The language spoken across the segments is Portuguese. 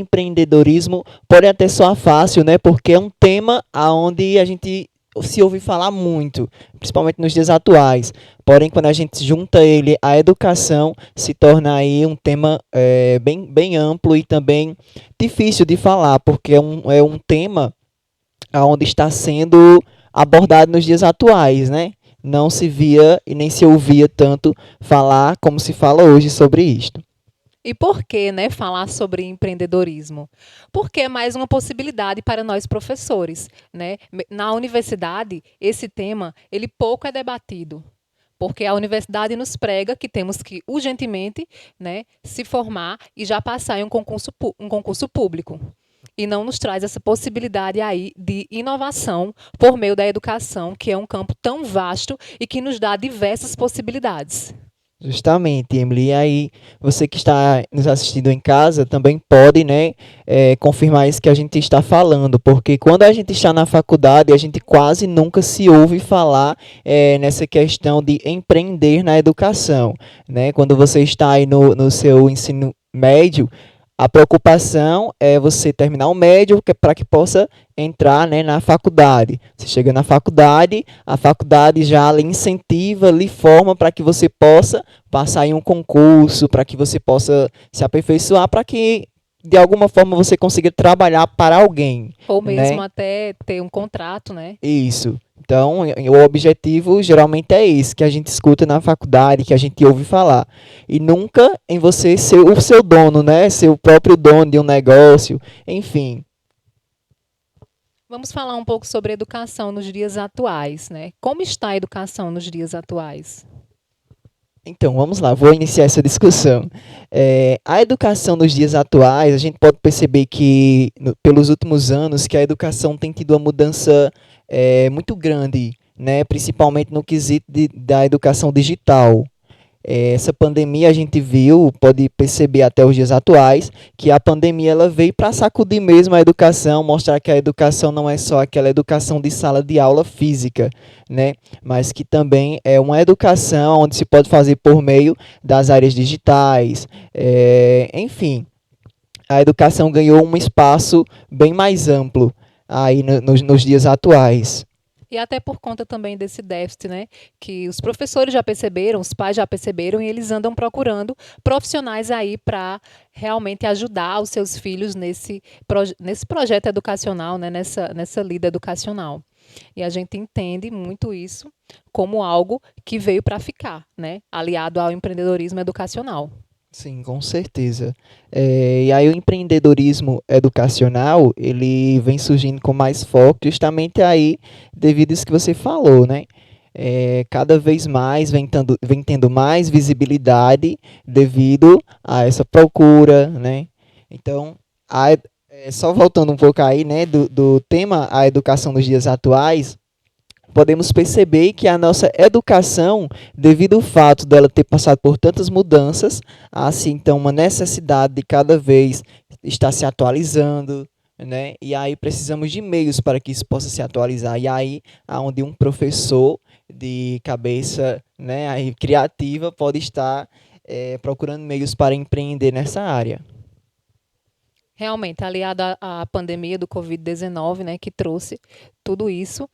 Empreendedorismo pode até soar fácil, né? Porque é um tema aonde a gente se ouve falar muito, principalmente nos dias atuais. Porém, quando a gente junta ele à educação, se torna aí um tema bem amplo e também difícil de falar, porque é um tema aonde está sendo abordado nos dias atuais, né? Não se via e nem se ouvia tanto falar como se fala hoje sobre isto. E por que, né, falar sobre empreendedorismo? Porque é mais uma possibilidade para nós professores, né? Na universidade, esse tema, ele pouco é debatido, porque a universidade nos prega que temos que urgentemente, né, se formar e já passar em um concurso público. E não nos traz essa possibilidade aí de inovação por meio da educação, que é um campo tão vasto e que nos dá diversas possibilidades. Justamente, Emily. E aí, você que está nos assistindo em casa também pode, né, confirmar isso que a gente está falando, porque quando a gente está na faculdade, a gente quase nunca se ouve falar nessa questão de empreender na educação, né? Quando você está aí no seu ensino médio, a preocupação é você terminar o médio para que possa entrar, né, na faculdade. Você chega na faculdade, a faculdade já lhe incentiva, lhe forma para que você possa passar em um concurso, para que você possa se aperfeiçoar, para que de alguma forma você consiga trabalhar para alguém, Ou mesmo né? até ter um contrato, né? Isso. Então, o objetivo geralmente é esse, que a gente escuta na faculdade, que a gente ouve falar. E nunca em você ser o seu dono, né? Ser o próprio dono de um negócio, enfim. Vamos falar um pouco sobre educação nos dias atuais, né? Como está a educação nos dias atuais? Então, vamos lá, vou iniciar essa discussão. A educação nos dias atuais, a gente pode perceber que, pelos últimos anos, que a educação tem tido uma mudança muito grande, né? Principalmente no quesito da educação digital. Essa pandemia a gente viu, pode perceber até os dias atuais, que a pandemia ela veio para sacudir mesmo a educação, mostrar que a educação não é só aquela educação de sala de aula física, né? Mas que também é uma educação onde se pode fazer por meio das áreas digitais, enfim, a educação ganhou um espaço bem mais amplo aí nos dias atuais. E até por conta também desse déficit, né? Que os professores já perceberam, os pais já perceberam, e eles andam procurando profissionais aí para realmente ajudar os seus filhos nesse projeto educacional, né? Nessa lida educacional. E a gente entende muito isso como algo que veio para ficar, né? Aliado ao empreendedorismo educacional. Sim, com certeza. E aí o empreendedorismo educacional, ele vem surgindo com mais foco justamente aí devido a isso que você falou, né? Cada vez mais vem tendo mais visibilidade devido a essa procura, né? Então, só voltando um pouco aí, né, do tema a educação nos dias atuais, podemos perceber que a nossa educação, devido ao fato dela ter passado por tantas mudanças, há assim então uma necessidade de cada vez estar se atualizando, né? E aí precisamos de meios para que isso possa se atualizar. E aí, aonde um professor de cabeça, né, aí criativa pode estar procurando meios para empreender nessa área. Realmente, aliado à pandemia do Covid-19, né, que trouxe tudo isso,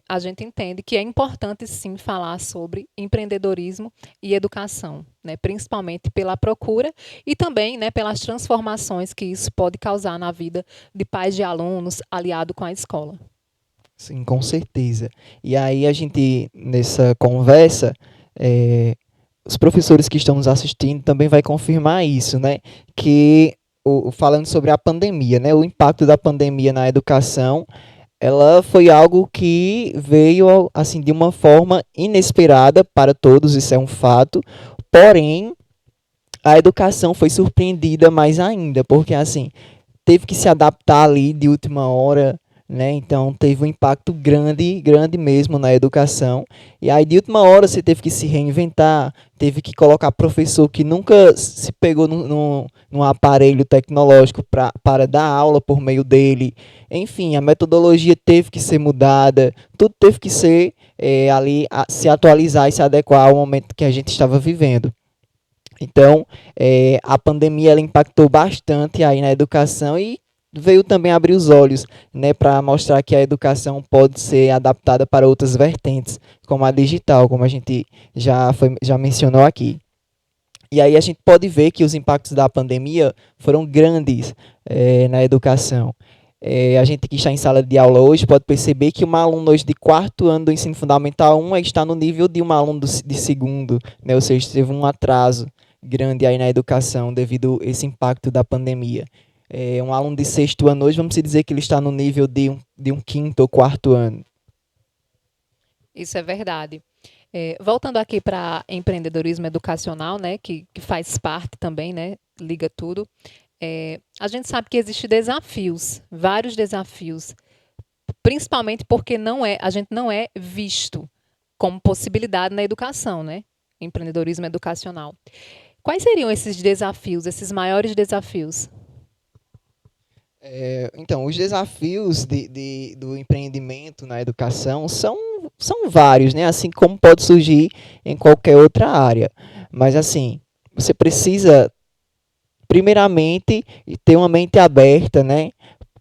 a gente entende que é importante sim falar sobre empreendedorismo e educação, né, principalmente pela procura e também, né, pelas transformações que isso pode causar na vida de pais de alunos, aliado com a escola. Sim, com certeza. E aí a gente, nessa conversa, eh, os professores que estão nos assistindo também vai confirmar isso, né? Que falando sobre a pandemia, né? O impacto da pandemia na educação, ela foi algo que veio assim de uma forma inesperada para todos, isso é um fato. Porém, a educação foi surpreendida mais ainda, porque assim, teve que se adaptar ali de última hora, né? Então teve um impacto grande, grande mesmo na educação. E aí de última hora você teve que se reinventar, teve que colocar professor que nunca se pegou num aparelho tecnológico para dar aula por meio dele. Enfim, a metodologia teve que ser mudada, tudo teve que ser ali se atualizar e se adequar ao momento que a gente estava vivendo. Então, a pandemia ela impactou bastante aí na educação e veio também abrir os olhos, né, para mostrar que a educação pode ser adaptada para outras vertentes, como a digital, como a gente já mencionou aqui. E aí a gente pode ver que os impactos da pandemia foram grandes na educação. A gente que está em sala de aula hoje pode perceber que uma aluna hoje de quarto ano do ensino fundamental 1 está no nível de uma aluna de segundo, né? Ou seja, teve um atraso grande aí na educação devido a esse impacto da pandemia. Um aluno de sexto ano hoje, vamos dizer que ele está no nível de um quinto ou quarto ano. Isso é verdade. Voltando aqui para empreendedorismo educacional, né, que faz parte também, né, liga tudo. A gente sabe que existem desafios, vários desafios, principalmente porque a gente não é visto como possibilidade na educação, né? Empreendedorismo educacional. Quais seriam esses desafios, esses maiores desafios? Então, os desafios do empreendimento na educação são vários, né? Assim como pode surgir em qualquer outra área. Mas, assim, você precisa, primeiramente, ter uma mente aberta, né?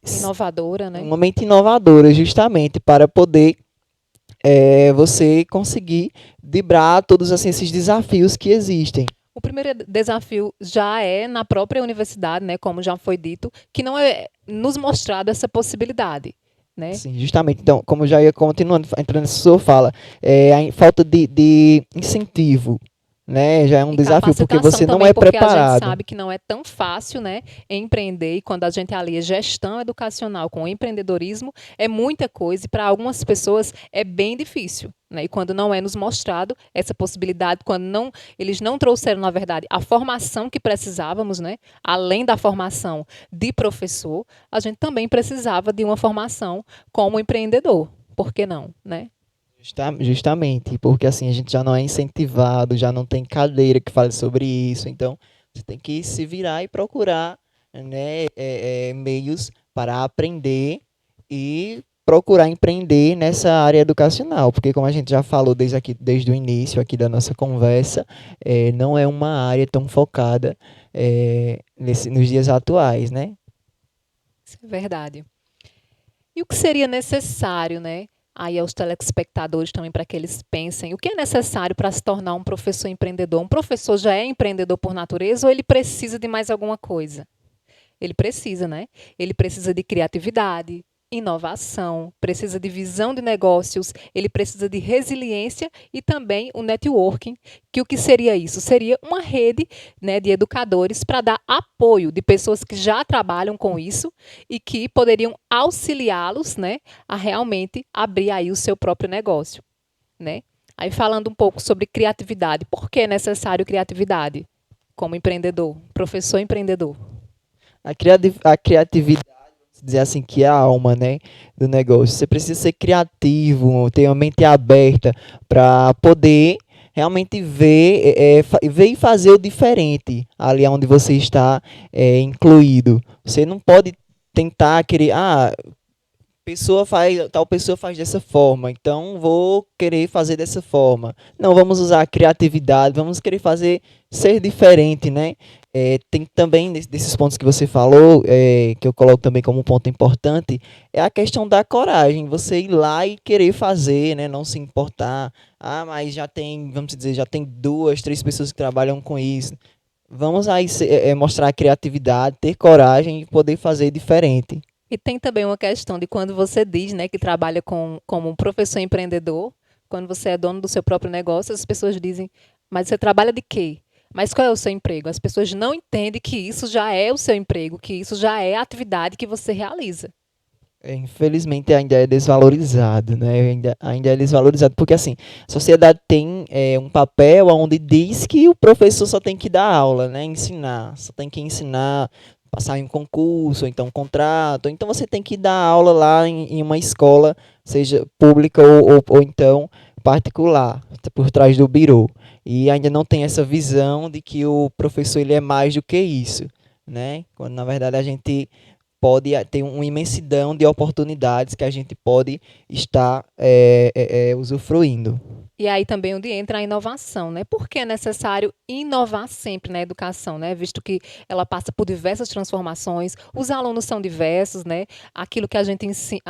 Inovadora, né? Uma mente inovadora, justamente, para poder você conseguir driblar todos assim, esses desafios que existem. O primeiro desafio já é na própria universidade, né, como já foi dito, que não é nos mostrado essa possibilidade, né? Sim, justamente. Então, como já ia continuando, entrando nessa sua fala, a falta de incentivo, né, já é um E desafio, porque capacitação você não também, é porque a gente preparado. sabe que não é tão fácil, né, empreender, e quando a gente alia gestão educacional com empreendedorismo, é muita coisa, e para algumas pessoas é bem difícil, né, e quando não é nos mostrado essa possibilidade, quando eles não trouxeram, na verdade, a formação que precisávamos, né, além da formação de professor, a gente também precisava de uma formação como empreendedor, por que não, né? Justamente, porque assim a gente já não é incentivado, já não tem cadeira que fale sobre isso, então você tem que se virar e procurar, né, meios para aprender e procurar empreender nessa área educacional, porque como a gente já falou desde o início aqui da nossa conversa, não é uma área tão focada nos dias atuais, né? Isso é verdade. E o que seria necessário, né? Aí aos telespectadores também para que eles pensem, o que é necessário para se tornar um professor empreendedor? Um professor já é empreendedor por natureza ou ele precisa de mais alguma coisa? Ele precisa, né? Ele precisa de criatividade, inovação, precisa de visão de negócios, ele precisa de resiliência e também o networking, que o que seria isso? Seria uma rede, né, de educadores para dar apoio de pessoas que já trabalham com isso e que poderiam auxiliá-los, né, a realmente abrir aí o seu próprio negócio, né? Aí falando um pouco sobre criatividade, por que é necessário criatividade como empreendedor, professor empreendedor? A criatividade, vamos dizer assim, que é a alma, né, do negócio. Você precisa ser criativo, ter uma mente aberta para poder realmente ver e fazer o diferente ali onde você está incluído. Você não pode tentar querer, tal pessoa faz dessa forma, então vou querer fazer dessa forma. Não, vamos usar a criatividade, vamos querer ser diferente, né? Tem também desses pontos que você falou, que eu coloco também como um ponto importante, é a questão da coragem, você ir lá e querer fazer, né? Não se importar. Mas vamos dizer, já tem duas, três pessoas que trabalham com isso. Vamos aí mostrar a criatividade, ter coragem e poder fazer diferente. E tem também uma questão de quando você diz, né, que trabalha como um professor empreendedor, quando você é dono do seu próprio negócio, as pessoas dizem, mas você trabalha de quê? Mas qual é o seu emprego? As pessoas não entendem que isso já é o seu emprego, que isso já é a atividade que você realiza. Infelizmente ainda é desvalorizado, né? Ainda é desvalorizado, porque assim, a sociedade tem um papel onde diz que o professor só tem que dar aula, né? Ensinar, só tem que ensinar, passar em um concurso, ou então um contrato, ou então você tem que dar aula lá em uma escola, seja pública ou então particular, por trás do birô. E ainda não tem essa visão de que o professor ele é mais do que isso, né? Quando na verdade a gente pode ter uma imensidão de oportunidades que a gente pode estar usufruindo. E aí também onde entra a inovação, né? Porque é necessário inovar sempre na educação, né? Visto que ela passa por diversas transformações, os alunos são diversos, né? Aquilo que a gente ensina,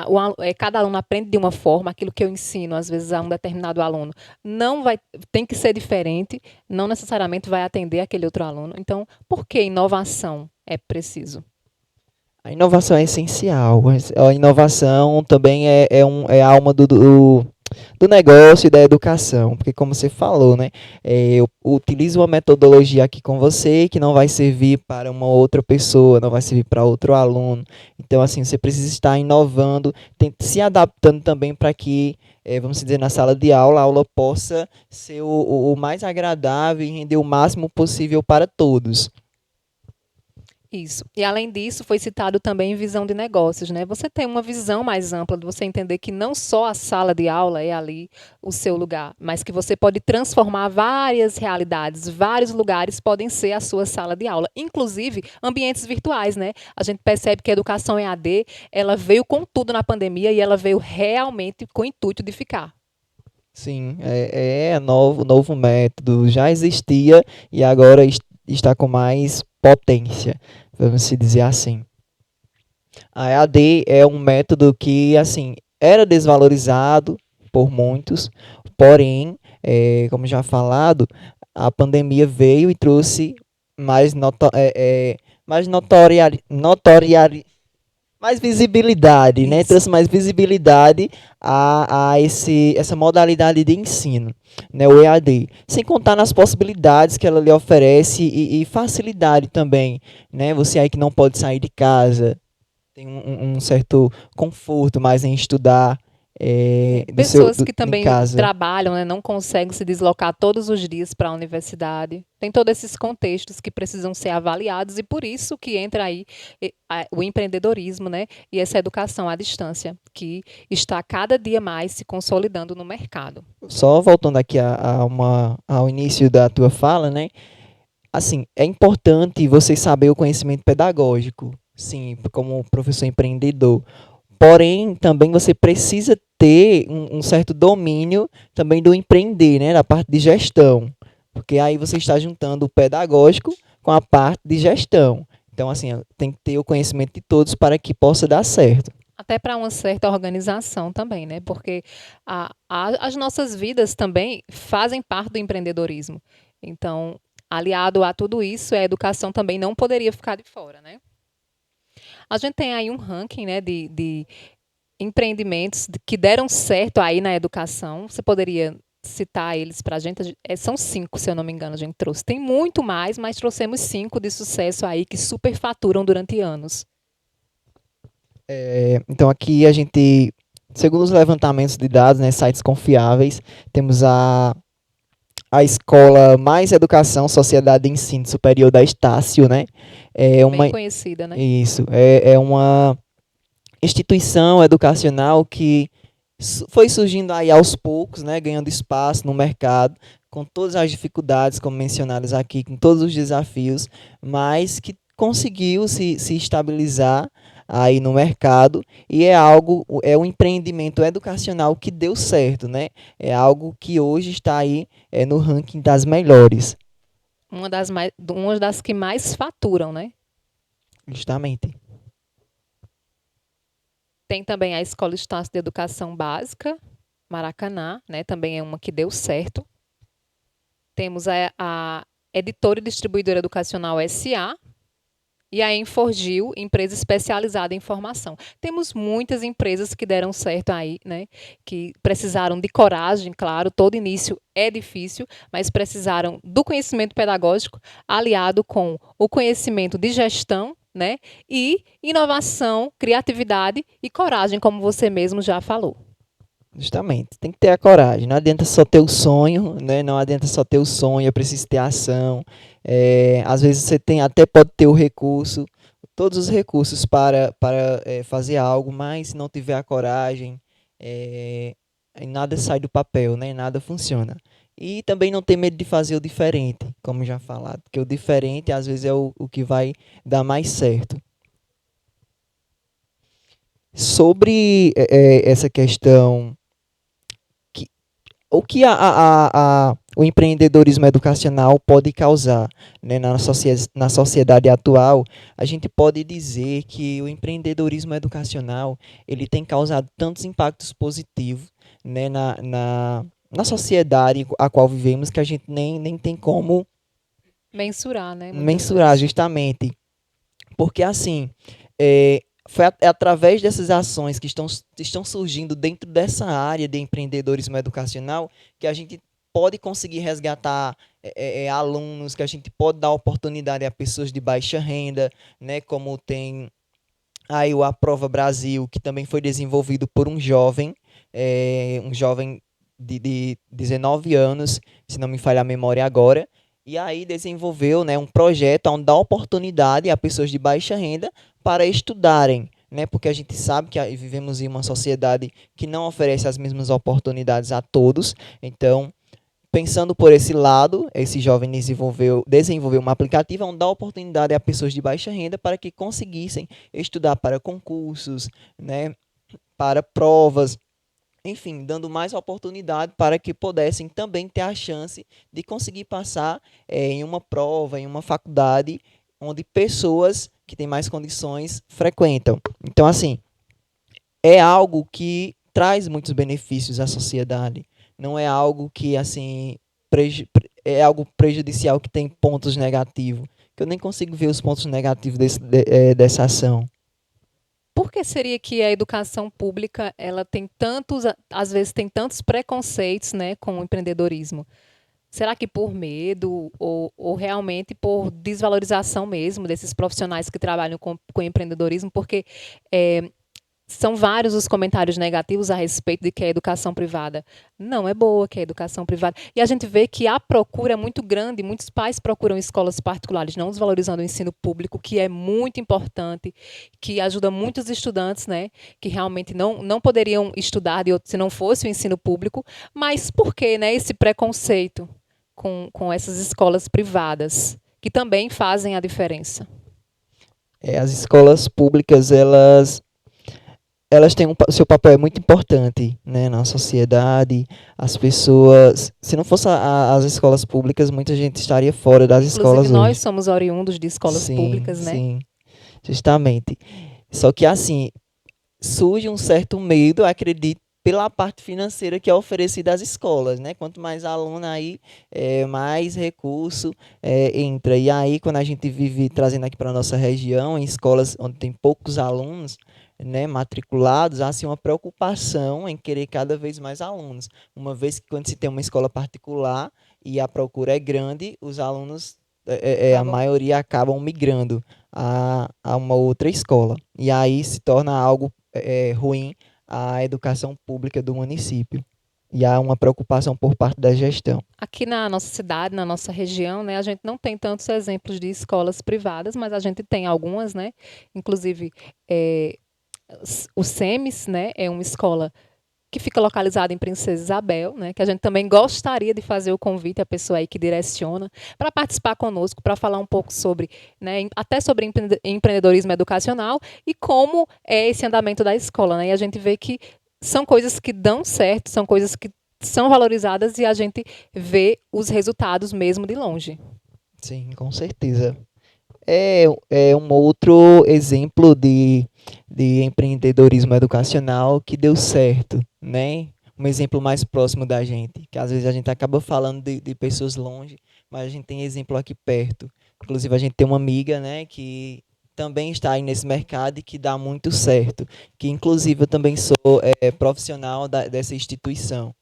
cada aluno aprende de uma forma, aquilo que eu ensino, às vezes, a um determinado aluno, não vai, tem que ser diferente, não necessariamente vai atender aquele outro aluno. Então, por que inovação é preciso? A inovação é essencial. A inovação também é a alma do negócio e da educação, porque como você falou, né, eu utilizo uma metodologia aqui com você que não vai servir para uma outra pessoa, não vai servir para outro aluno. Então, assim, você precisa estar inovando, se adaptando também para que, vamos dizer, na sala de aula, a aula possa ser o mais agradável e render o máximo possível para todos. Isso. E além disso, foi citado também visão de negócios, né? Você tem uma visão mais ampla de você entender que não só a sala de aula é ali o seu lugar, mas que você pode transformar várias realidades, vários lugares podem ser a sua sala de aula, inclusive ambientes virtuais, né? A gente percebe que a educação EAD, ela veio com tudo na pandemia e ela veio realmente com o intuito de ficar. Sim, novo método, já existia e agora está com mais potência, vamos se dizer assim. A EAD é um método que, assim, era desvalorizado por muitos, porém, como já falado, a pandemia veio e trouxe mais, mais mais visibilidade, né? Isso. Trouxe mais visibilidade essa modalidade de ensino, né? O EAD. Sem contar nas possibilidades que ela lhe oferece e facilidade também, né? Você aí que não pode sair de casa, tem um certo conforto mais em estudar Pessoas que em também casa. trabalham, né, não conseguem se deslocar todos os dias para a universidade. Tem todos esses contextos que precisam ser avaliados e por isso que entra aí o empreendedorismo, né, e essa educação à distância, que está cada dia mais se consolidando no mercado. Só voltando aqui ao início da tua fala, né? Assim, é importante você saber o conhecimento pedagógico, sim, como professor empreendedor. Porém, também você precisa ter um certo domínio também do empreender, né, da parte de gestão, porque aí você está juntando o pedagógico com a parte de gestão. Então, assim, tem que ter o conhecimento de todos para que possa dar certo. Até para uma certa organização também, né? Porque as nossas vidas também fazem parte do empreendedorismo. Então, aliado a tudo isso, a educação também não poderia ficar de fora, né? A gente tem aí um ranking, né, de empreendimentos que deram certo aí na educação. Você poderia citar eles para a gente? São 5, se eu não me engano, a gente trouxe. Tem muito mais, mas trouxemos 5 de sucesso aí que superfaturam durante anos. Então, aqui a gente, segundo os levantamentos de dados, né, sites confiáveis, temos a Escola Mais Educação, Sociedade de Ensino Superior da Estácio, né? Bem conhecida, né? Isso, é uma instituição educacional que foi surgindo aí aos poucos, né, ganhando espaço no mercado, com todas as dificuldades, como mencionadas aqui, com todos os desafios, mas que conseguiu se estabilizar aí no mercado e é um empreendimento educacional que deu certo, né? É algo que hoje está aí no ranking das melhores. Uma das que mais faturam, né? Justamente. Tem também a Escola Estácio de Educação Básica, Maracanã, né? Também é uma que deu certo. Temos a Editora e Distribuidora Educacional SA e a Enforgil, empresa especializada em formação. Temos muitas empresas que deram certo aí, né? Que precisaram de coragem, claro, todo início é difícil, mas precisaram do conhecimento pedagógico aliado com o conhecimento de gestão, né? E inovação, criatividade e coragem, como você mesmo já falou. Justamente, tem que ter a coragem. Não adianta só ter o sonho, né? Não adianta só ter o sonho, é preciso ter ação. Às vezes você até pode ter o recurso, todos os recursos para fazer algo, mas se não tiver a coragem, nada sai do papel, né? Nada funciona. E também não ter medo de fazer o diferente, como já falado, porque o diferente às vezes é o que vai dar mais certo. Sobre essa questão, que, o que o empreendedorismo educacional pode causar, né, na sociedade atual, a gente pode dizer que o empreendedorismo educacional ele tem causado tantos impactos positivos, né, na sociedade a qual vivemos que a gente nem tem como Mensurar, né? Muitas mensurar vezes. justamente. Porque assim, é através dessas ações que estão surgindo dentro dessa área de empreendedorismo educacional que a gente pode conseguir resgatar alunos, que a gente pode dar oportunidade a pessoas de baixa renda, né, como tem aí o Aprova Brasil, que também foi desenvolvido por um jovem de 19 anos, se não me falha a memória agora, e aí desenvolveu, né, um projeto onde dá oportunidade a pessoas de baixa renda para estudarem, né, porque a gente sabe que vivemos em uma sociedade que não oferece as mesmas oportunidades a todos, então pensando por esse lado, esse jovem desenvolveu um aplicativo onde dá oportunidade a pessoas de baixa renda para que conseguissem estudar para concursos, né, para provas, enfim, dando mais oportunidade para que pudessem também ter a chance de conseguir passar em uma prova, em uma faculdade, onde pessoas que têm mais condições frequentam. Então, assim, é algo que traz muitos benefícios à sociedade. Não é algo que, assim, é algo prejudicial que tem pontos negativos. Que eu nem consigo ver os pontos negativos dessa ação. Por que seria que a educação pública, ela tem tantos, às vezes tem tantos preconceitos, né, com o empreendedorismo? Será que por medo ou realmente por desvalorização mesmo desses profissionais que trabalham com empreendedorismo? Porque são vários os comentários negativos a respeito de que a educação privada não é boa, que a educação privada. E a gente vê que a procura é muito grande, muitos pais procuram escolas particulares, não desvalorizando o ensino público, que é muito importante, que ajuda muitos estudantes, né, que realmente não poderiam estudar se não fosse o ensino público. Mas por que, né, esse preconceito com essas escolas privadas, que também fazem a diferença? As escolas públicas, elas têm seu papel é muito importante, né, na sociedade. As pessoas, se não fosse as escolas públicas, muita gente estaria fora das Inclusive, escolas nós hoje. somos oriundos de escolas Sim, públicas, né? sim, justamente. Só que assim, surge um certo medo, acredito, pela parte financeira que é oferecida às escolas, né? Quanto mais aluno aí, mais recurso entra. E aí, quando a gente vive trazendo aqui para a nossa região, em escolas onde tem poucos alunos, né, matriculados, há assim, uma preocupação em querer cada vez mais alunos. Uma vez que quando se tem uma escola particular e a procura é grande, os alunos, a Acabam. maioria acabam migrando a uma outra escola. E aí se torna algo ruim à educação pública do município. E há uma preocupação por parte da gestão. Aqui na nossa cidade, na nossa região, né, a gente não tem tantos exemplos de escolas privadas, mas a gente tem algumas, né? Inclusive, eh, o SEMES, né, é uma escola que fica localizada em Princesa Isabel, né, que a gente também gostaria de fazer o convite à pessoa aí que direciona para participar conosco, para falar um pouco sobre, né, até sobre empreendedorismo educacional e como é esse andamento da escola, né? E a gente vê que são coisas que dão certo, são coisas que são valorizadas e a gente vê os resultados mesmo de longe. Sim, com certeza. É um outro exemplo de empreendedorismo educacional que deu certo, né? Um exemplo mais próximo da gente, que às vezes a gente acaba falando de pessoas longe, mas a gente tem exemplo aqui perto. Inclusive a gente tem uma amiga, né, que também está aí nesse mercado e que dá muito certo, que inclusive eu também sou profissional dessa instituição.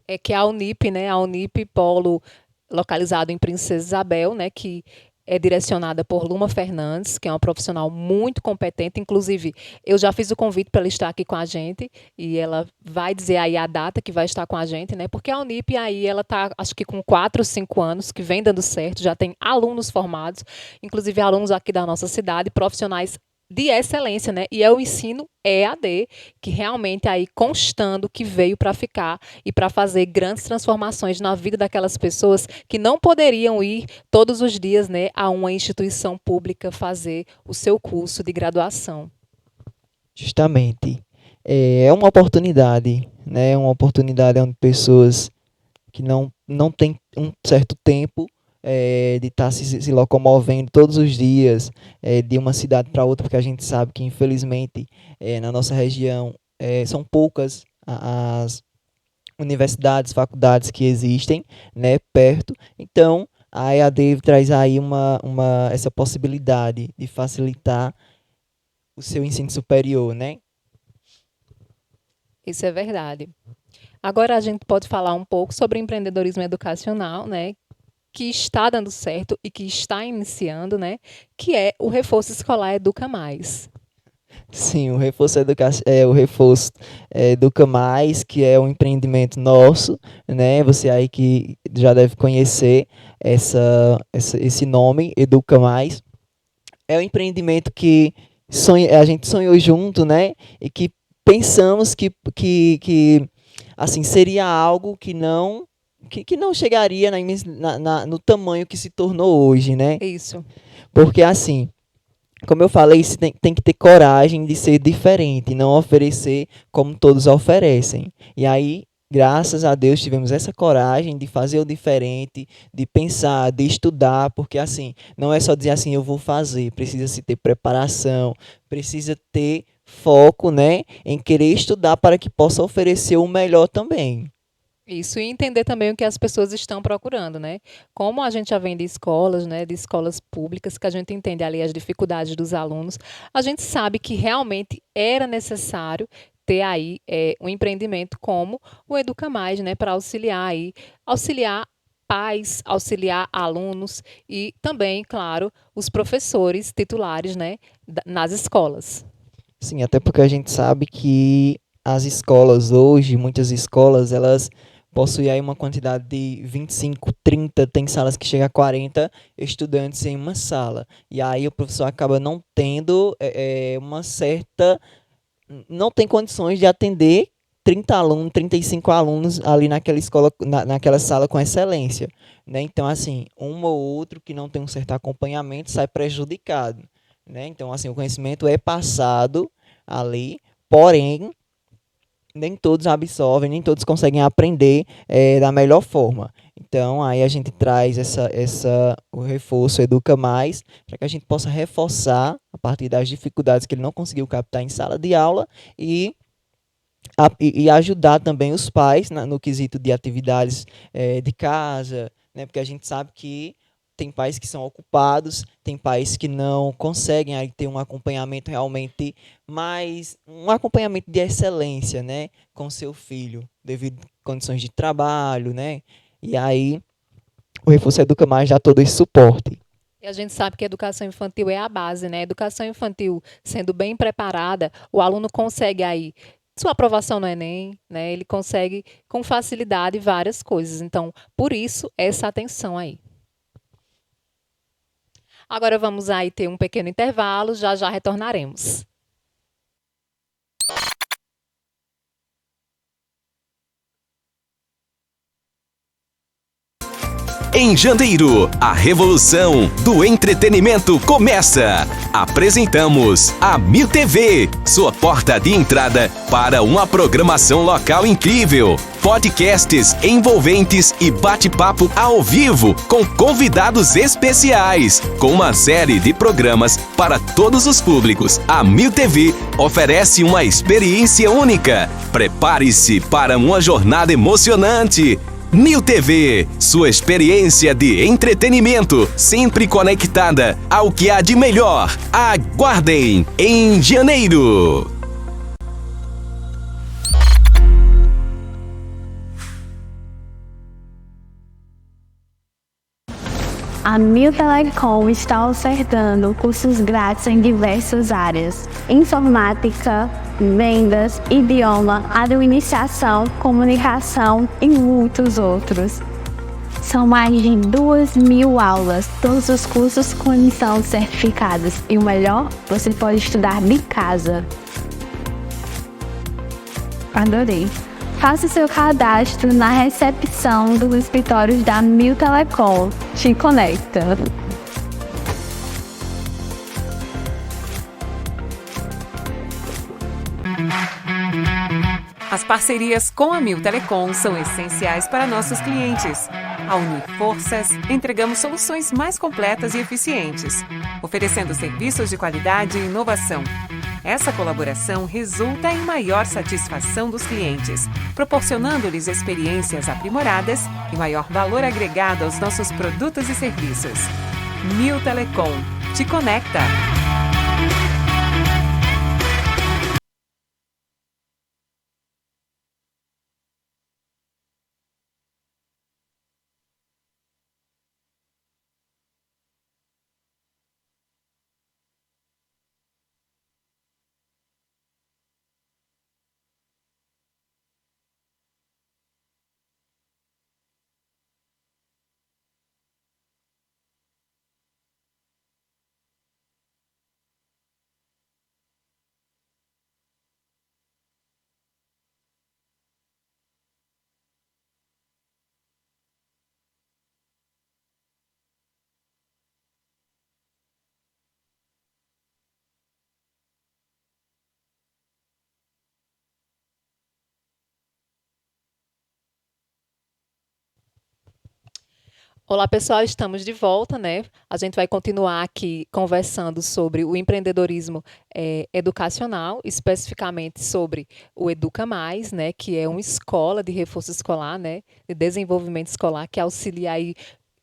É que a Unip, né, a Unip Polo localizado em Princesa Isabel, né, que é direcionada por Luma Fernandes, que é uma profissional muito competente. Inclusive, eu já fiz o convite para ela estar aqui com a gente e ela vai dizer aí a data que vai estar com a gente, né? Porque a Unip aí ela está, acho que com 4 ou 5 anos, que vem dando certo, já tem alunos formados, inclusive alunos aqui da nossa cidade, profissionais de excelência, né? E é o ensino EAD, que realmente aí constando que veio para ficar e para fazer grandes transformações na vida daquelas pessoas que não poderiam ir todos os dias, né, a uma instituição pública fazer o seu curso de graduação. Justamente. É uma oportunidade, né? Uma oportunidade onde pessoas que não têm um certo tempo de estar se locomovendo todos os dias de uma cidade para outra, porque a gente sabe que, infelizmente, na nossa região são poucas as universidades, faculdades que existem, né, perto. Então, a EAD traz aí essa possibilidade de facilitar o seu ensino superior, né? Isso é verdade. Agora a gente pode falar um pouco sobre empreendedorismo educacional, né? Que está dando certo e que está iniciando, né? Que é o Reforço Escolar Educa Mais. Sim, o reforço Educa Mais, que é um empreendimento nosso, né? Você aí que já deve conhecer esse nome, Educa Mais. É um empreendimento que a gente sonhou junto, né? E que pensamos que assim, seria algo que não chegaria no tamanho que se tornou hoje, né? Isso. Porque assim, como eu falei, você tem que ter coragem de ser diferente, não oferecer como todos oferecem. E aí, graças a Deus, tivemos essa coragem de fazer o diferente, de pensar, de estudar, porque assim, não é só dizer assim, eu vou fazer, precisa se ter preparação, precisa ter foco, né, em querer estudar para que possa oferecer o melhor também. Isso, e entender também o que as pessoas estão procurando, né? Como a gente já vem de escolas, né, de escolas públicas, que a gente entende ali as dificuldades dos alunos, a gente sabe que realmente era necessário ter aí um empreendimento como o Educa Mais, né, para auxiliar pais, auxiliar alunos e também, claro, os professores titulares, né, nas escolas. Sim, até porque a gente sabe que as escolas hoje, muitas escolas, elas possuem aí uma quantidade de 25, 30, tem salas que chega a 40 estudantes em uma sala. E aí o professor acaba não tendo uma certa, não tem condições de atender 30 alunos, 35 alunos ali naquela escola, naquela sala com excelência, né? Então, assim, um ou outro que não tem um certo acompanhamento sai prejudicado, né? Então, assim, o conhecimento é passado ali, porém, nem todos absorvem, nem todos conseguem aprender da melhor forma. Então, aí a gente traz o reforço Educa Mais, para que a gente possa reforçar a partir das dificuldades que ele não conseguiu captar em sala de aula e e ajudar também os pais no quesito de atividades de casa, né? Porque a gente sabe que tem pais que são ocupados, tem pais que não conseguem aí ter um acompanhamento realmente mais, um acompanhamento de excelência, né, com seu filho, devido a condições de trabalho, né? E aí o Reforço Educa Mais dá todo esse suporte. E a gente sabe que a educação infantil é a base, né? A educação infantil sendo bem preparada, o aluno consegue aí sua aprovação no Enem, né? Ele consegue com facilidade várias coisas. Então, por isso, essa atenção aí. Agora vamos aí ter um pequeno intervalo, já já retornaremos. Em janeiro, a revolução do entretenimento começa. Apresentamos a Mil TV, sua porta de entrada para uma programação local incrível. Podcasts envolventes e bate-papo ao vivo com convidados especiais. Com uma série de programas para todos os públicos, a Mil TV oferece uma experiência única. Prepare-se para uma jornada emocionante. Mil TV, sua experiência de entretenimento, sempre conectada ao que há de melhor. Aguardem em janeiro. A Mil Telecom está ofertando cursos grátis em diversas áreas: informática, vendas, idioma, administração, comunicação e muitos outros. São mais de 2.000 aulas, todos os cursos com emissão de certificados. E o melhor, você pode estudar de casa. Adorei! Faça seu cadastro na recepção dos escritórios da Mil Telecom. Te conecta! As parcerias com a Mil Telecom são essenciais para nossos clientes. Ao unir forças, entregamos soluções mais completas e eficientes, oferecendo serviços de qualidade e inovação. Essa colaboração resulta em maior satisfação dos clientes, proporcionando-lhes experiências aprimoradas e maior valor agregado aos nossos produtos e serviços. Mil Telecom, te conecta! Olá, pessoal, estamos de volta, né? A gente vai continuar aqui conversando sobre o empreendedorismo educacional, especificamente sobre o Educa Mais, né? Que é uma escola de reforço escolar, né? De desenvolvimento escolar, que auxilia aí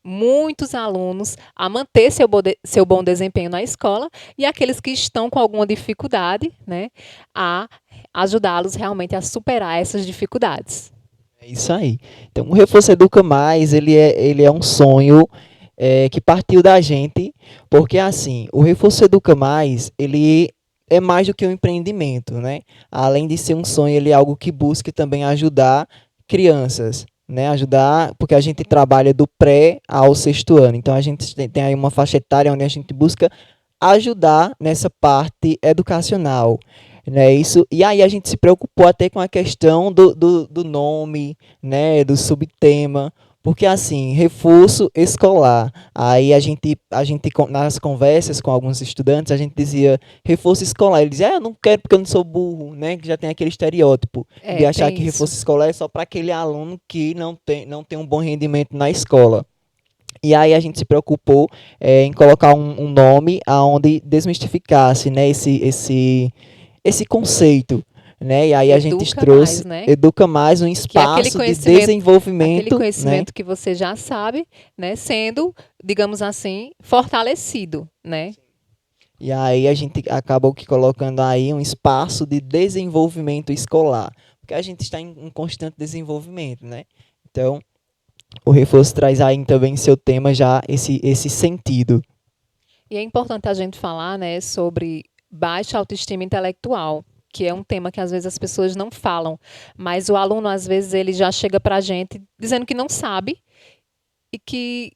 muitos alunos a manter seu bom desempenho na escola e aqueles que estão com alguma dificuldade, né? A ajudá-los realmente a superar essas dificuldades. É isso aí. Então, o Reforço Educa Mais, ele é um sonho que partiu da gente, porque assim, o Reforço Educa Mais, ele é mais do que um empreendimento, né? Além de ser um sonho, ele é algo que busca também ajudar crianças, né? Ajudar, porque a gente trabalha do pré ao sexto ano. Então, a gente tem aí uma faixa etária onde a gente busca ajudar nessa parte educacional, né? Isso, e aí a gente se preocupou até com a questão do nome, né? Do subtema, porque assim, reforço escolar. Aí nas conversas com alguns estudantes, a gente dizia reforço escolar. Eles diziam, eu não quero porque eu não sou burro, né? Que já tem aquele estereótipo de achar que reforço escolar é só para aquele aluno que não tem um bom rendimento na escola. E aí a gente se preocupou em colocar um nome aonde desmistificasse, né, esse conceito, né? E aí a gente trouxe Mais, né? Educa Mais, um espaço de desenvolvimento. Aquele conhecimento, né? que você já sabe, né? Sendo, digamos assim, fortalecido, né? E aí a gente acabou que colocando aí um espaço de desenvolvimento escolar, porque a gente está em constante desenvolvimento, né? Então, o reforço traz aí também em seu tema já esse sentido. E é importante a gente falar, né, sobre baixa autoestima intelectual, que é um tema que às vezes as pessoas não falam, mas o aluno às vezes ele já chega para a gente dizendo que não sabe e que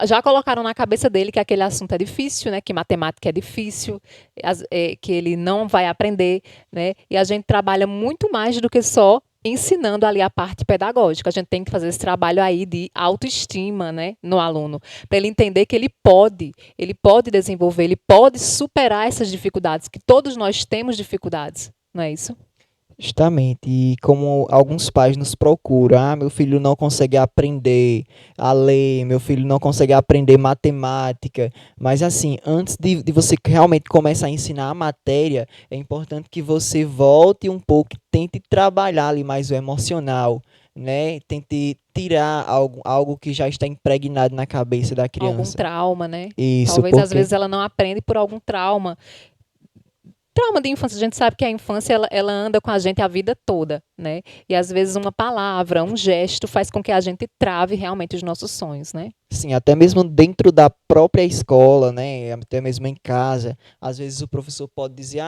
já colocaram na cabeça dele que aquele assunto é difícil, né, que matemática é difícil, que ele não vai aprender, né, e a gente trabalha muito mais do que só ensinando ali a parte pedagógica. A gente tem que fazer esse trabalho aí de autoestima, né, no aluno, para ele entender que ele pode desenvolver, ele pode superar essas dificuldades, que todos nós temos dificuldades, não é isso? Justamente, e como alguns pais nos procuram, meu filho não consegue aprender a ler, meu filho não consegue aprender matemática, mas assim, antes de você realmente começar a ensinar a matéria, é importante que você volte um pouco, tente trabalhar ali mais o emocional, né? Tente tirar algo que já está impregnado na cabeça da criança. Algum trauma, né? Isso, talvez às vezes ela não aprende por algum trauma. Trauma de infância, a gente sabe que a infância ela anda com a gente a vida toda, né? E às vezes uma palavra, um gesto faz com que a gente trave realmente os nossos sonhos, né? Sim, até mesmo dentro da própria escola, né? Até mesmo em casa, às vezes o professor pode dizer,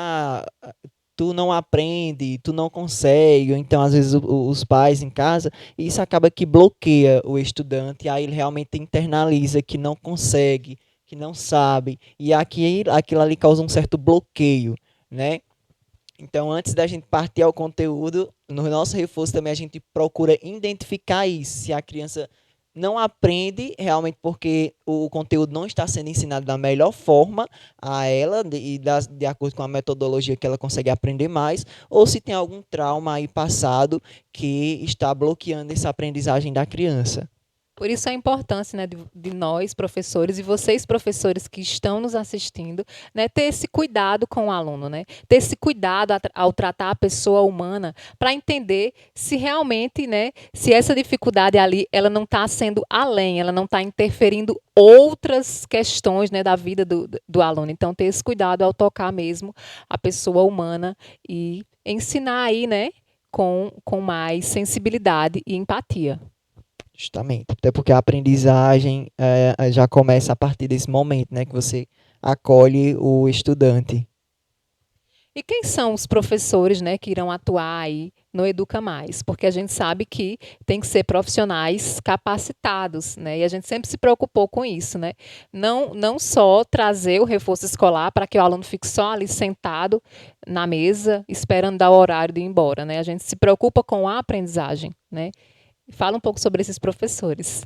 tu não aprende, tu não consegue, ou então às vezes os pais em casa, e isso acaba que bloqueia o estudante, e aí ele realmente internaliza que não consegue, que não sabe, e aquilo ali causa um certo bloqueio, né? Então, antes da gente partir ao conteúdo, no nosso reforço também a gente procura identificar isso, se a criança não aprende realmente porque o conteúdo não está sendo ensinado da melhor forma a ela de acordo com a metodologia que ela consegue aprender mais, ou se tem algum trauma aí passado que está bloqueando essa aprendizagem da criança. Por isso a importância, né, de nós, professores, e vocês, professores que estão nos assistindo, né, ter esse cuidado com o aluno, né, ter esse cuidado ao tratar a pessoa humana para entender se realmente, né, se essa dificuldade ali, ela não está sendo além, ela não está interferindo outras questões, né, da vida do aluno. Então, ter esse cuidado ao tocar mesmo a pessoa humana e ensinar aí, né, com mais sensibilidade e empatia. Justamente. Até porque a aprendizagem já começa a partir desse momento, né, que você acolhe o estudante. E quem são os professores, né, que irão atuar aí no Educa Mais? Porque a gente sabe que tem que ser profissionais capacitados, né? E a gente sempre se preocupou com isso, né? Não só trazer o reforço escolar para que o aluno fique só ali sentado na mesa, esperando dar o horário de ir embora, né? A gente se preocupa com a aprendizagem, né? Fala um pouco sobre esses professores.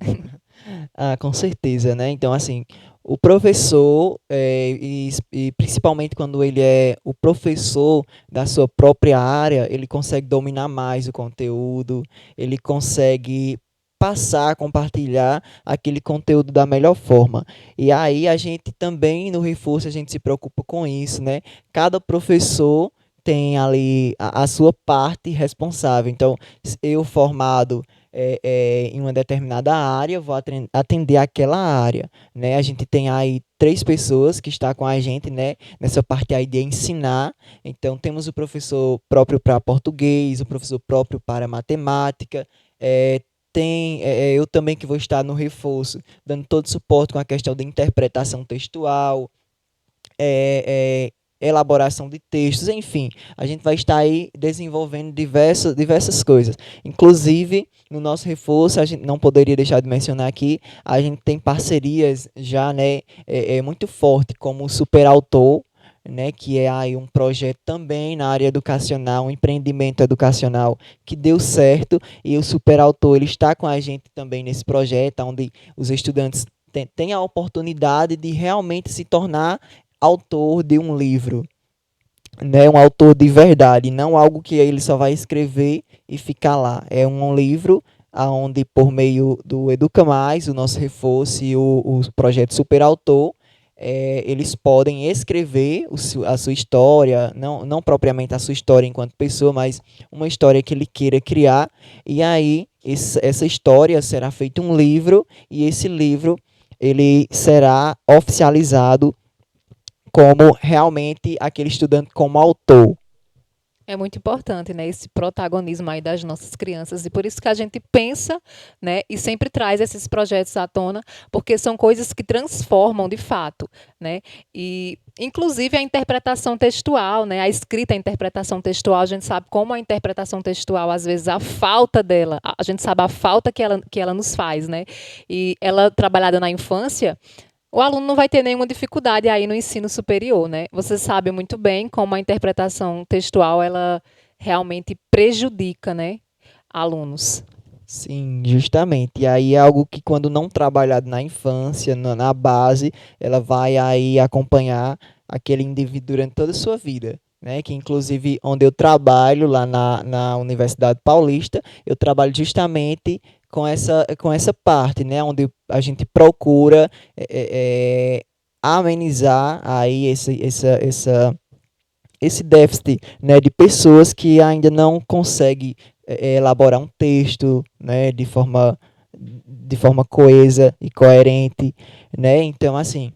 Com certeza, né? Então, assim, o professor, e principalmente quando ele é o professor da sua própria área, ele consegue dominar mais o conteúdo, ele consegue passar, compartilhar aquele conteúdo da melhor forma. E aí a gente também, no reforço, a gente se preocupa com isso, né? Cada professor tem ali a sua parte responsável. Então, eu formado em uma determinada área, vou atender aquela área, né? A gente tem aí 3 pessoas que estão com a gente, né, nessa parte aí de ensinar. Então, temos o professor próprio para português, o professor próprio para matemática, tem eu também que vou estar no reforço, dando todo suporte com a questão de interpretação textual, elaboração de textos, enfim, a gente vai estar aí desenvolvendo diversas coisas. Inclusive, no nosso reforço, a gente não poderia deixar de mencionar aqui, a gente tem parcerias já, né, muito forte, como o Superautor, né, que é aí um projeto também na área educacional, um empreendimento educacional que deu certo, e o Superautor ele está com a gente também nesse projeto, onde os estudantes têm a oportunidade de realmente se tornar autor de um livro, né, um autor de verdade, não algo que ele só vai escrever e ficar lá. É um livro onde, por meio do Educa Mais, o nosso reforço e o projeto Superautor, eles podem escrever a sua história, não propriamente a sua história enquanto pessoa, mas uma história que ele queira criar, e aí essa história será feito um livro, e esse livro ele será oficializado como realmente aquele estudante como autor. É muito importante, né, esse protagonismo aí das nossas crianças, e por isso que a gente pensa, né, e sempre traz esses projetos à tona, porque são coisas que transformam de fato, né, e inclusive a interpretação textual, né, a escrita, a interpretação textual, a gente sabe como a interpretação textual, às vezes a falta dela, a gente sabe a falta que ela nos faz, né, e ela trabalhada na infância, o aluno não vai ter nenhuma dificuldade aí no ensino superior, né? Você sabe muito bem como a interpretação textual, ela realmente prejudica, né, alunos. Sim, justamente. E aí é algo que quando não trabalhado na infância, na base, ela vai aí acompanhar aquele indivíduo durante toda a sua vida, né? Que inclusive onde eu trabalho, lá na Universidade Paulista, eu trabalho justamente com essa parte, né? Onde a gente procura amenizar aí esse déficit, né, de pessoas que ainda não conseguem elaborar um texto, né, de forma coesa e coerente, né? Então, assim,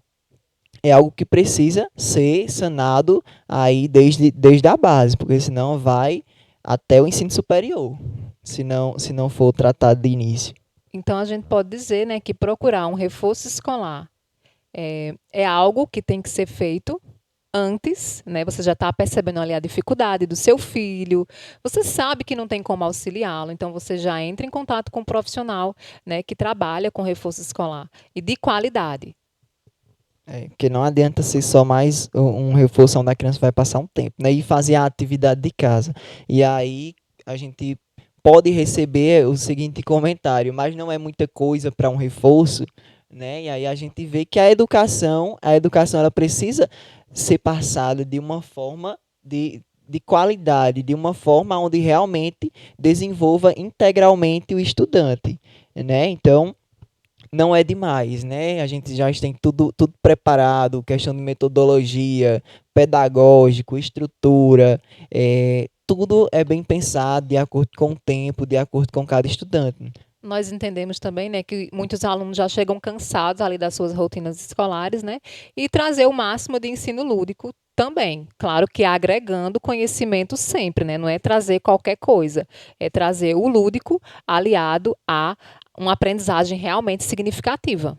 é algo que precisa ser sanado aí desde a base, porque senão vai até o ensino superior, se não for tratado de início. Então, a gente pode dizer, né, que procurar um reforço escolar é algo que tem que ser feito antes, né? Você já está percebendo ali a dificuldade do seu filho, você sabe que não tem como auxiliá-lo, então você já entra em contato com um profissional, né, que trabalha com reforço escolar e de qualidade. Porque não adianta ser só mais um reforço onde a criança vai passar um tempo, né? E fazer a atividade de casa. E aí a gente pode receber o seguinte comentário, mas não é muita coisa para um reforço, né? E aí a gente vê que a educação ela precisa ser passada de uma forma de qualidade, de uma forma onde realmente desenvolva integralmente o estudante, né? Então, não é demais, né? A gente já tem tudo preparado, questão de metodologia, pedagógico, estrutura, tudo é bem pensado de acordo com o tempo, de acordo com cada estudante. Nós entendemos também, né, que muitos alunos já chegam cansados ali das suas rotinas escolares, né, e trazer o máximo de ensino lúdico também. Claro que agregando conhecimento sempre, né, não é trazer qualquer coisa, é trazer o lúdico aliado a uma aprendizagem realmente significativa.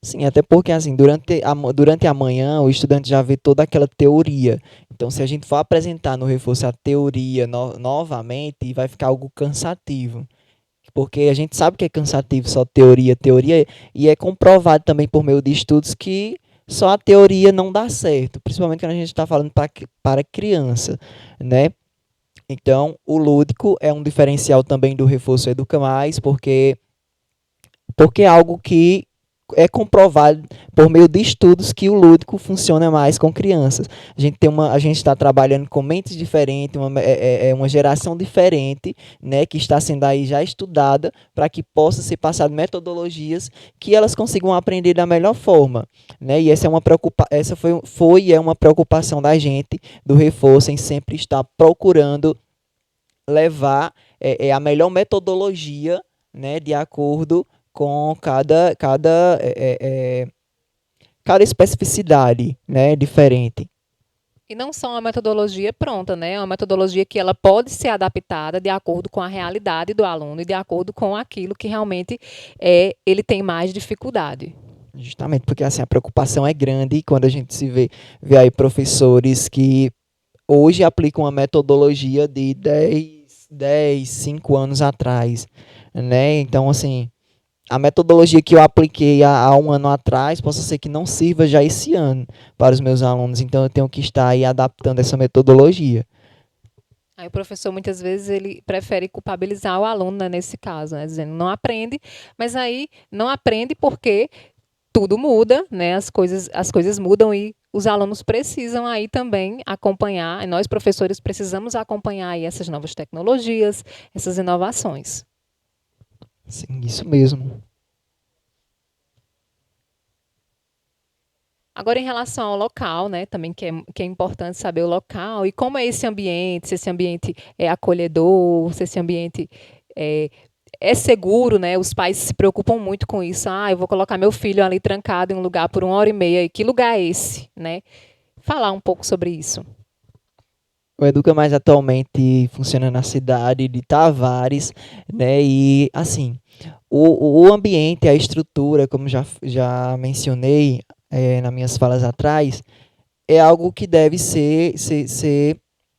Sim, até porque assim, durante a manhã o estudante já vê toda aquela teoria. Então, se a gente for apresentar no reforço a teoria novamente, vai ficar algo cansativo. Porque a gente sabe que é cansativo só teoria, e é comprovado também por meio de estudos que só a teoria não dá certo, principalmente quando a gente está falando para criança, né? Então, o lúdico é um diferencial também do reforço Educa Mais, porque é algo que é comprovado por meio de estudos que o lúdico funciona mais com crianças. A gente está trabalhando com mentes diferentes, uma geração diferente, né, que está sendo aí já estudada para que possa ser passado metodologias que elas consigam aprender da melhor forma, né? E essa foi e é uma preocupação da gente do reforço em sempre estar procurando levar a melhor metodologia, né, de acordo com cada especificidade, né, diferente. E não só uma metodologia pronta, né? É uma metodologia que ela pode ser adaptada de acordo com a realidade do aluno e de acordo com aquilo que realmente ele tem mais dificuldade. Justamente porque assim, a preocupação é grande quando a gente vê aí professores que hoje aplicam uma metodologia de 5 anos atrás, né? Então, assim, a metodologia que eu apliquei há um ano atrás, possa ser que não sirva já esse ano para os meus alunos. Então, eu tenho que estar aí adaptando essa metodologia. Aí o professor, muitas vezes, ele prefere culpabilizar o aluno, né, nesse caso, né, dizendo não aprende, mas aí não aprende porque tudo muda, né, as coisas mudam e os alunos precisam aí também acompanhar, e nós professores precisamos acompanhar aí essas novas tecnologias, essas inovações. Sim, isso mesmo. Agora, em relação ao local, né, também que é importante saber o local e como é esse ambiente, se esse ambiente é acolhedor, se esse ambiente é seguro, né? Os pais se preocupam muito com isso. Ah, eu vou colocar meu filho ali trancado em um lugar por 1 hora e meia. E que lugar é esse, né? Falar um pouco sobre isso. O Educa Mais atualmente funciona na cidade de Tavares, né? E, assim, o ambiente, a estrutura, como já mencionei nas minhas falas atrás, é algo que deve ser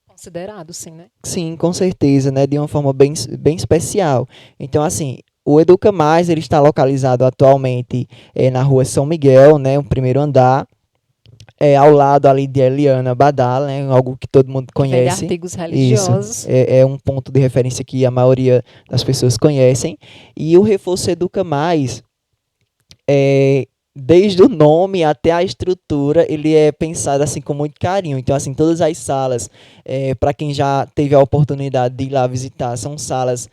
Considerado, sim, né? sim, com certeza, né? De uma forma bem especial. Então, assim, o Educa Mais, ele está localizado atualmente na rua São Miguel, né? O primeiro andar. Ao lado ali de Eliana Badal, né, algo que todo mundo Que vende conhece. artigos religiosos. Isso, é um ponto de referência que a maioria das pessoas conhecem. E o Reforço Educa Mais, desde o nome até a estrutura, ele é pensado assim com muito carinho. Então, assim, todas as salas, para quem já teve a oportunidade de ir lá visitar, são salas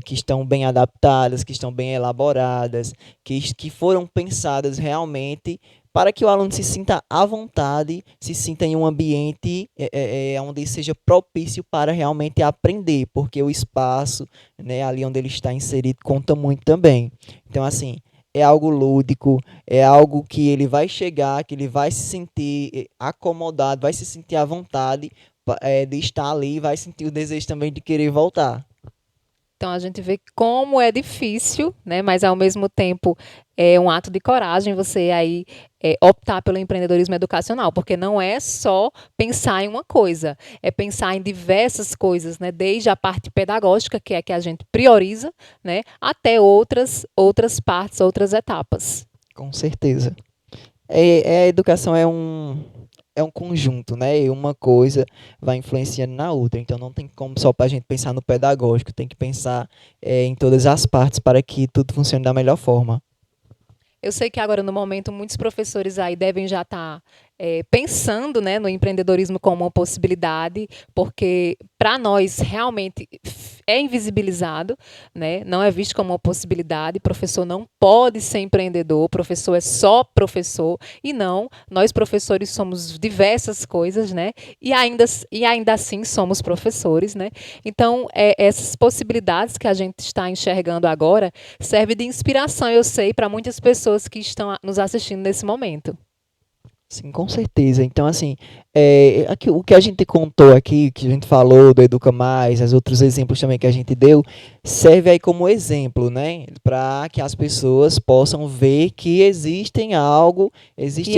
que estão bem adaptadas, que estão bem elaboradas, que foram pensadas realmente para que o aluno se sinta à vontade, se sinta em um ambiente onde seja propício para realmente aprender, porque o espaço, né, ali onde ele está inserido conta muito também. Então, assim, é algo lúdico, é algo que ele vai chegar, que ele vai se sentir acomodado, vai se sentir à vontade de estar ali, vai sentir o desejo também de querer voltar. Então, a gente vê como é difícil, né? Mas, ao mesmo tempo, é um ato de coragem você aí optar pelo empreendedorismo educacional, porque não é só pensar em uma coisa, é pensar em diversas coisas, né? Desde a parte pedagógica, que é que a gente prioriza, né? Até outras partes, outras etapas. Com certeza. A educação é um conjunto, né? E uma coisa vai influenciando na outra. Então não tem como só para a gente pensar no pedagógico, tem que pensar em todas as partes para que tudo funcione da melhor forma. Eu sei que agora, no momento, muitos professores aí devem já estar pensando, né, no empreendedorismo como uma possibilidade, porque para nós realmente é invisibilizado, né, não é visto como uma possibilidade. Professor não pode ser empreendedor, professor é só professor, e não, nós professores somos diversas coisas, né, e ainda assim somos professores, né. Então, essas possibilidades que a gente está enxergando agora serve de inspiração, eu sei, para muitas pessoas que estão nos assistindo nesse momento. Sim, com certeza. Então, assim, o que a gente contou aqui, que a gente falou do Educa Mais, os outros exemplos também que a gente deu, serve aí como exemplo, né? Para que as pessoas possam ver que existe E algo.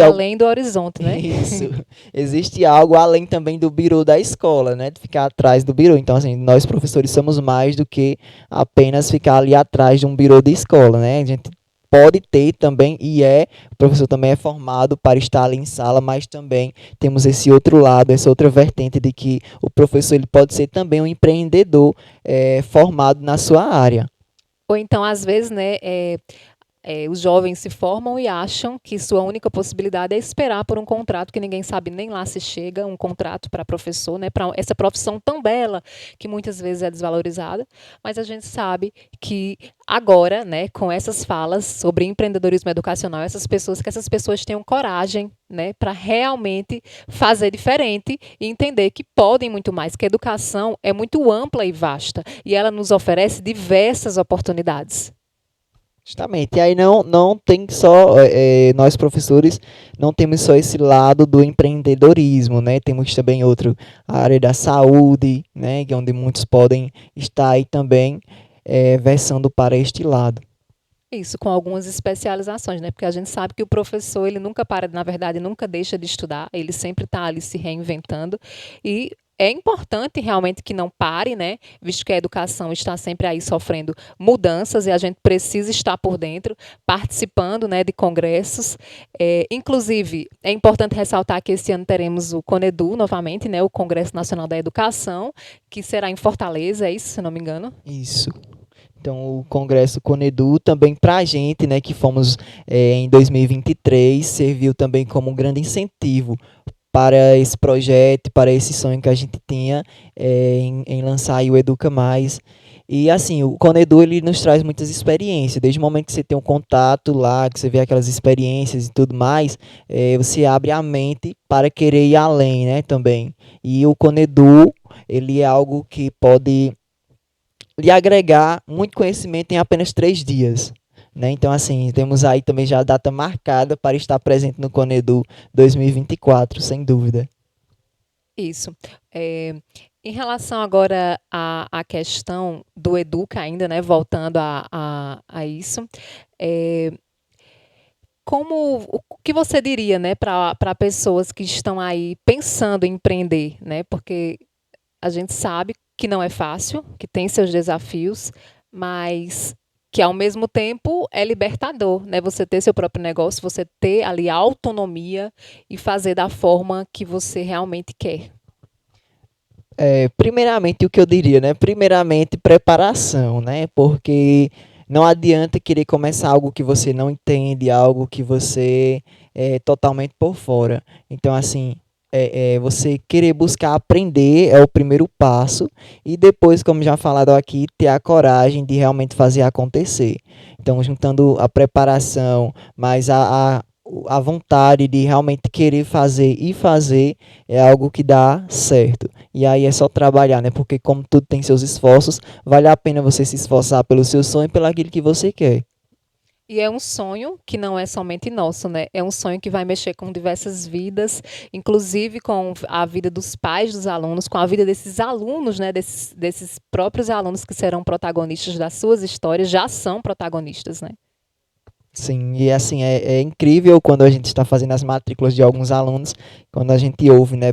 além do horizonte, né? Isso. Existe algo além também do birô da escola, né? De ficar atrás do birô. Então, assim, nós professores somos mais do que apenas ficar ali atrás de um birô de escola, né? A gente pode ter também, o professor também é formado para estar ali em sala, mas também temos esse outro lado, essa outra vertente de que o professor ele pode ser também um empreendedor formado na sua área. Ou então, às vezes, né, os jovens se formam e acham que sua única possibilidade é esperar por um contrato que ninguém sabe nem lá se chega, um contrato para professor, né, para essa profissão tão bela que muitas vezes é desvalorizada, mas a gente sabe que agora, né, com essas falas sobre empreendedorismo educacional, essas pessoas tenham coragem, né, para realmente fazer diferente e entender que podem muito mais, que a educação é muito ampla e vasta e ela nos oferece diversas oportunidades. Justamente, e aí não tem só, nós professores não temos só esse lado do empreendedorismo, né? Temos também a área da saúde, né? Que é onde muitos podem estar aí também versando para este lado. Isso, com algumas especializações, né? Porque a gente sabe que o professor, ele nunca para, na verdade, nunca deixa de estudar, ele sempre está ali se reinventando e é importante realmente que não pare, né? Visto que a educação está sempre aí sofrendo mudanças e a gente precisa estar por dentro, participando, né, de congressos. Inclusive, é importante ressaltar que esse ano teremos o CONEDU novamente, né? O Congresso Nacional da Educação, que será em Fortaleza, é isso, se não me engano? Isso. Então, o Congresso CONEDU também para a gente, né, que fomos em 2023, serviu também como um grande incentivo para esse projeto, para esse sonho que a gente tinha em lançar aí o Educa Mais. E assim, o CONEDU ele nos traz muitas experiências, desde o momento que você tem um contato lá, que você vê aquelas experiências e tudo mais, você abre a mente para querer ir além, né, também. E o CONEDU, ele é algo que pode lhe agregar muito conhecimento em apenas 3 dias. Né? Então, assim, temos aí também já a data marcada para estar presente no CONEDU 2024, sem dúvida. Isso. Em relação agora à questão do Educa ainda, né, voltando a isso, o que você diria, né, para pessoas que estão aí pensando em empreender, né? Porque a gente sabe que não é fácil, que tem seus desafios, mas que ao mesmo tempo é libertador, né? Você ter seu próprio negócio, você ter ali a autonomia e fazer da forma que você realmente quer. Primeiramente, o que eu diria, né? Primeiramente, preparação, né? Porque não adianta querer começar algo que você não entende, algo que você é totalmente por fora. Então, assim, você querer buscar aprender é o primeiro passo e depois, como já falado aqui, ter a coragem de realmente fazer acontecer. Então, juntando a preparação, mais a vontade de realmente querer fazer e fazer é algo que dá certo. E aí é só trabalhar, né? Porque como tudo tem seus esforços, vale a pena você se esforçar pelo seu sonho e pelo aquilo que você quer. E é um sonho que não é somente nosso, né? É um sonho que vai mexer com diversas vidas, inclusive com a vida dos pais dos alunos, com a vida desses alunos, né? Desses próprios alunos que serão protagonistas das suas histórias, já são protagonistas, né? Sim, e assim, é incrível quando a gente está fazendo as matrículas de alguns alunos, quando a gente ouve, né?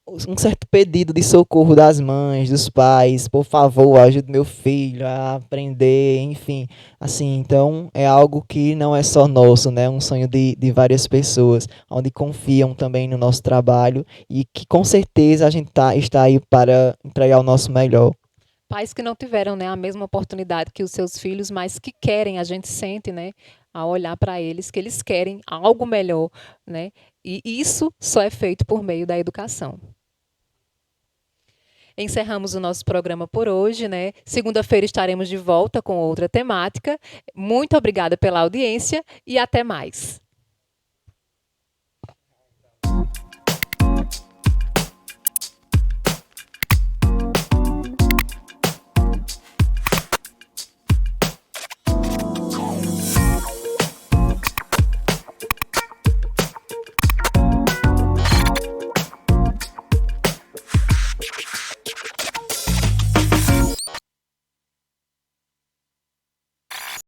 um certo pedido de socorro das mães, dos pais, por favor, ajude meu filho a aprender, enfim, assim, então é algo que não é só nosso, né, é um sonho de várias pessoas, onde confiam também no nosso trabalho e que com certeza a gente está aí para entregar o nosso melhor. Pais que não tiveram, né, a mesma oportunidade que os seus filhos, mas que querem, a gente sente, né, ao olhar para eles, que eles querem algo melhor, né, e isso só é feito por meio da educação. Encerramos o nosso programa por hoje, né? Segunda-feira estaremos de volta com outra temática. Muito obrigada pela audiência e até mais.